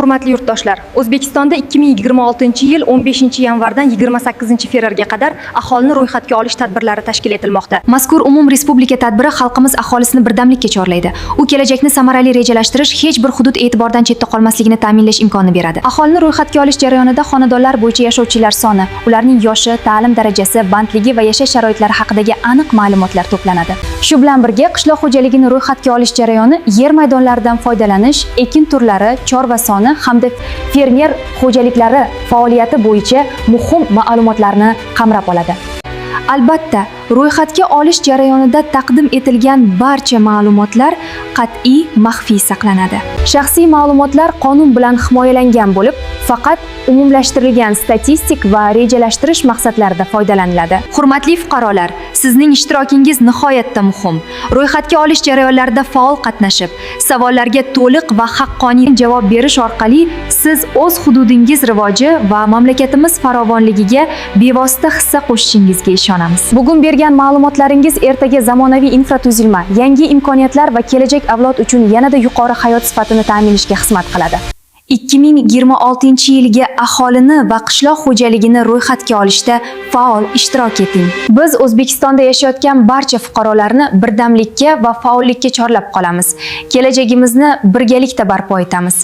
Hurmatli yurtdoshlar, O'zbekistonda 2026-yil 15-yanvardan 28-fevralga qadar aholini ro'yxatga olish tadbirlari tashkil etilmoqda. Mazkur umum respublika tadbiri xalqimiz aholisini birdamlikka chorlaydi. U kelajakni samarali rejalashtirish, hech bir hudud e'tibordan chetda qolmasligini ta'minlash imkonini beradi. Aholini ro'yxatga olish jarayonida xonadonlar bo'yicha yashovchilar soni, ularning yoshi, ta'lim darajasi, bandligi va yashash sharoitlari haqidagi aniq ma'lumotlar to'planadi. Shu bilan birga qishloq xo'jaligini ro'yxatga olish jarayoni, yer maydonlaridan foydalanish, ekin turlari, chorva soni hamda fermer xo'jaliklari faoliyati bo'yicha muhim ma'lumotlarni qamrab oladi. Albatta, ro'yxatga olish jarayonida taqdim etilgan barcha ma'lumotlar qat'iy maxfiy saqlanadi. Shaxsiy ma'lumotlar qonun bilan himoyalangan bo'lib, faqat umumlashtirilgan statistik va rejalashtirish maqsadlarida foydalaniladi. Hurmatli fuqarolar, sizning ishtirokingiz nihoyatda muhim. Ro'yxatga olish jarayonlarida faol qatnashib, savollarga to'liq va haqqoniy javob berish orqali siz o'z hududingiz rivoji va mamlakatimiz farovonligiga bevosita hissa qo'shishingizga ishonamiz. Bugun bergan ma'lumotlaringiz ertaga zamonaviy infratuzilma, yangi imkoniyatlar va kelajak avlod uchun yanada yuqori hayot sifatini ta'minlashga xizmat qiladi. 2026-yilga aholini va qishloq xo'jaligini ro'yxatga olishda faol ishtirok eting. Biz O'zbekistonda yashayotgan barcha fuqarolarni birdamlikka va faollikka chorlab qolamiz. Kelajagimizni birgalikda barpo etamiz.